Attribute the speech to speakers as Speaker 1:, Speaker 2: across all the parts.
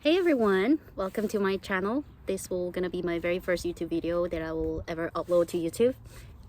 Speaker 1: Hey everyone, welcome to my channel. This will gonna be my very first YouTube video that I will ever upload to YouTube.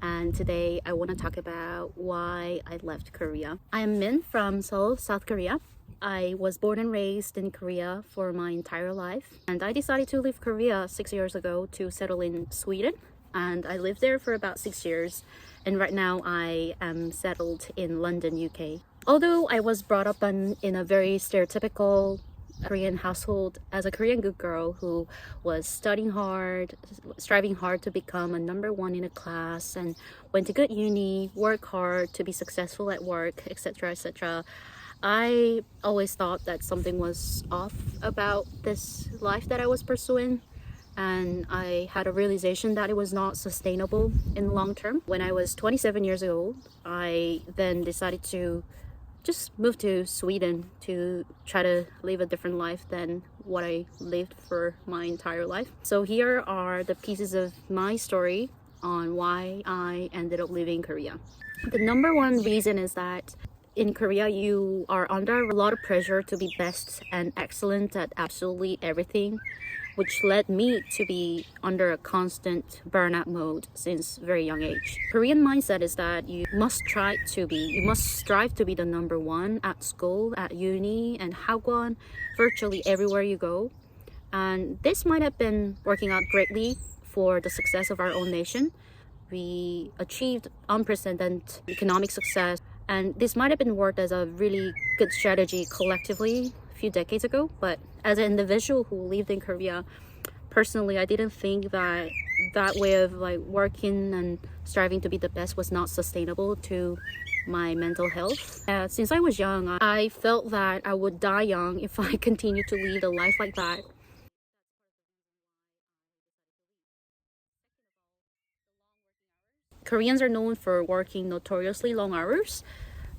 Speaker 1: And today I want to talk about why I left Korea. I am Min from Seoul, South Korea. I was born and raised in Korea for my entire life. And I decided to leave Korea 6 years ago to settle in Sweden. And I lived there for about 6 years. And right now I am settled in London, UK. Although I was brought up in a very stereotypical Korean household as a Korean good girl who was studying hard, striving hard to become a number one in a class, and went to good uni, work hard to be successful at work, etc., etc. I always thought that something was off about this life that I was pursuing, and I had a realization that it was not sustainable in the long term. When I was 27 years old, I then decided to just moved to Sweden to try to live a different life than what I lived for my entire life. So here are the pieces of my story on why I ended up leaving Korea. The number one reason is that in Korea you are under a lot of pressure to be best and excellent at absolutely everything, which led me to be under a constant burnout mode since very young age. Korean mindset is that you must strive to be the number one at school, at uni, and hagwon, virtually everywhere you go. And this might have been working out greatly for the success of our own nation. We achieved unprecedented economic success, and this might have been worked as a really good strategy collectively few decades ago, but as an individual who lived in Korea, personally I didn't think that that way of working and striving to be the best was not sustainable to my mental health. Since I was young, I felt that I would die young if I continued to lead a life like that. Koreans are known for working notoriously long hours,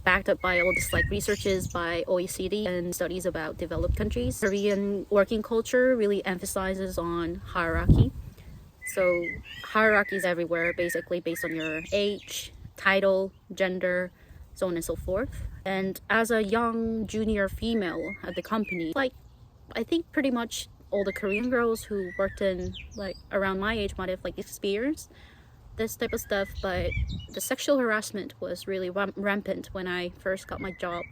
Speaker 1: backed up by all this researches by OECD and studies about developed countries. Korean working culture really emphasizes on hierarchy. So hierarchy is everywhere, basically based on your age, title, gender, so on and so forth. And as a young junior female at the company, I think pretty much all the Korean girls who worked in around my age might have experienced this type of stuff, but the sexual harassment was really rampant when I first got my job,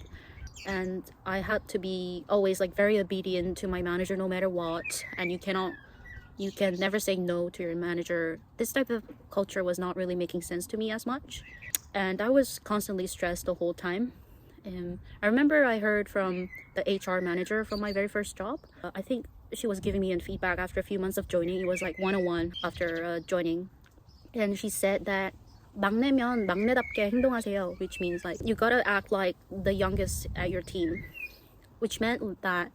Speaker 1: and I had to be always very obedient to my manager no matter what, and you can never say no to your manager. This type of culture was not really making sense to me as much, and I was constantly stressed the whole time. I remember I heard from the HR manager from my very first job. I think she was giving me feedback after a few months of joining. It was 101 after joining. And she said that 막내면 막내답게 행동하세요, which means you gotta act like the youngest at your team, which meant that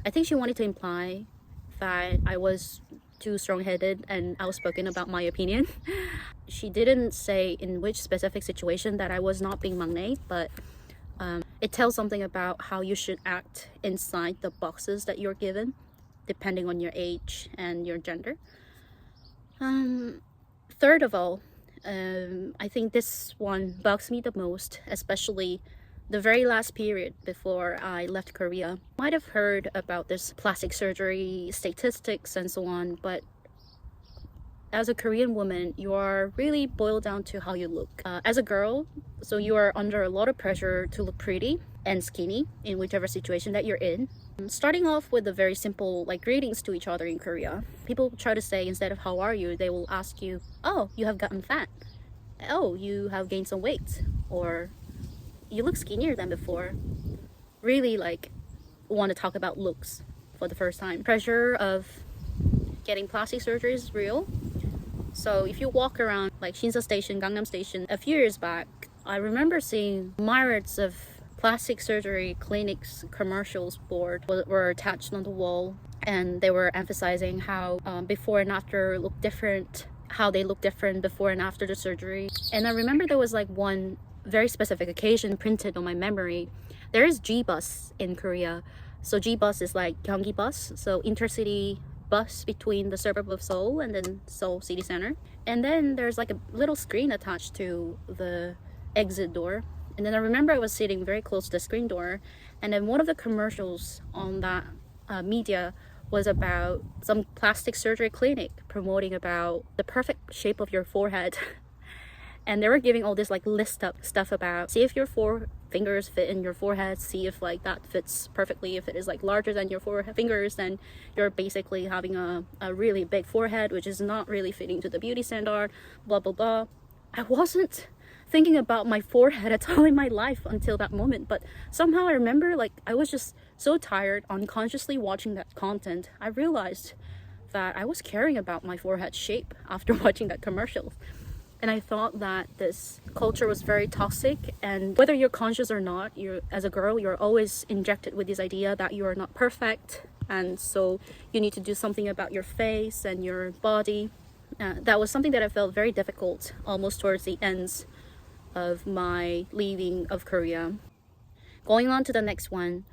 Speaker 1: I think she wanted to imply that I was too strong-headed and outspoken about my opinion. She didn't say in which specific situation that I was not being 막내, but it tells something about how you should act inside the boxes that you're given, depending on your age and your gender. Third of all, I think this one bugs me the most, especially the very last period before I left Korea. You might have heard about this plastic surgery statistics and so on, but as a Korean woman, you are really boiled down to how you look. As a girl, so you are under a lot of pressure to look pretty and skinny in whichever situation that you're in. Starting off with the very simple greetings to each other in Korea. People try to say, instead of how are you, they will ask you, oh, you have gotten fat. Oh, you have gained some weight. Or you look skinnier than before. Really want to talk about looks for the first time. Pressure of getting plastic surgery is real. So if you walk around Shinsa Station, Gangnam Station, a few years back, I remember seeing myriads of plastic surgery clinics commercials board were attached on the wall, and they were emphasizing how before and after look different, how they look different before and after the surgery. And I remember there was one very specific occasion printed on my memory. There is G-bus in Korea. So G-bus is Gyeonggi bus, so intercity bus between the suburb of Seoul and then Seoul city center. And then there's a little screen attached to the exit door. And then I remember I was sitting very close to the screen door, and then one of the commercials on that media was about some plastic surgery clinic promoting about the perfect shape of your forehead. And they were giving all this like list up stuff about see if your four fingers fit in your forehead, see if like that fits perfectly. If it is like larger than your four fingers, then you're basically having a really big forehead, which is not really fitting to the beauty standard, blah blah blah. I wasn't thinking about my forehead at all in my life until that moment, but somehow I remember like I was just so tired unconsciously watching that content. I realized that I was caring about my forehead shape after watching that commercial. And I thought that this culture was very toxic, and whether you're conscious or not, you're as a girl, you're always injected with this idea that you are not perfect, and so you need to do something about your face and your body. That was something that I felt very difficult almost towards the ends of my leaving of Korea. Going on to the next one,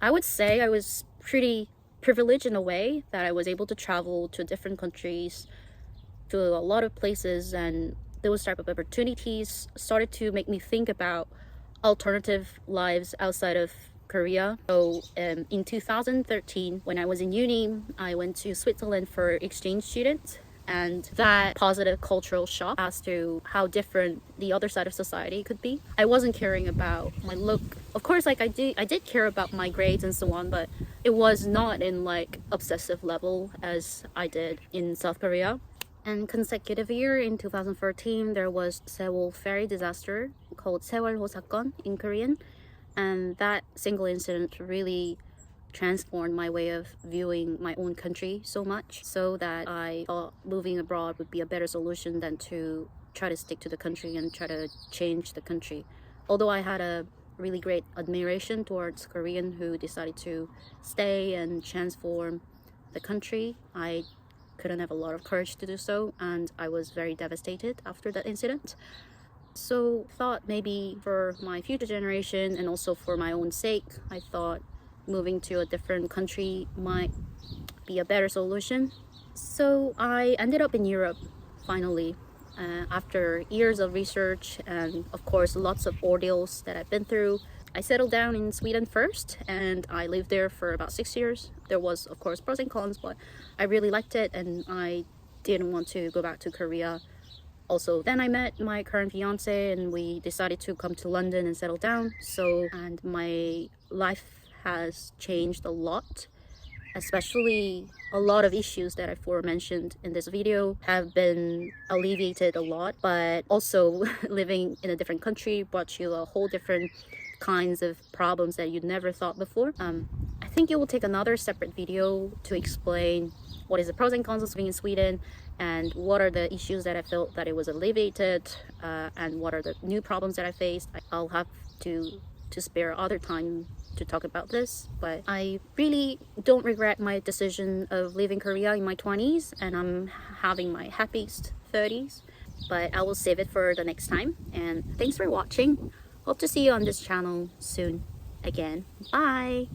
Speaker 1: I would say I was pretty privileged in a way that I was able to travel to different countries, to a lot of places, and those type of opportunities started to make me think about alternative lives outside of Korea. So in 2013, when I was in uni, I went to Switzerland for exchange student, and that positive cultural shock as to how different the other side of society could be. I wasn't caring about my look. Of course, like I did care about my grades and so on, but it was not in like obsessive level as I did in South Korea. And consecutive year in 2014, there was Sewol ferry disaster called Sewol 사건 in Korean, and that single incident really transformed my way of viewing my own country so much, so that I thought moving abroad would be a better solution than to try to stick to the country and try to change the country. Although I had a really great admiration towards Korean who decided to stay and transform the country, I couldn't have a lot of courage to do so, and I was very devastated after that incident. So thought maybe for my future generation and also for my own sake, I thought moving to a different country might be a better solution. So I ended up in Europe finally, after years of research and of course lots of ordeals that I've been through. I settled down in Sweden first, and I lived there for about 6 years. There was of course pros and cons, but I really liked it and I didn't want to go back to Korea. Also, then I met my current fiance and we decided to come to London and settle down. And my life has changed a lot, especially a lot of issues that I've aforementioned in this video have been alleviated a lot, but also living in a different country brought you a whole different kinds of problems that you'd never thought before. I think it will take another separate video to explain what is the pros and cons of living in Sweden and what are the issues that I felt that it was alleviated, and what are the new problems that I faced. I'll have to spare other time to talk about this, but I really don't regret my decision of leaving Korea in my 20s, and I'm having my happiest 30s, but I will save it for the next time. And thanks for watching. Hope to see you on this channel soon again. Bye.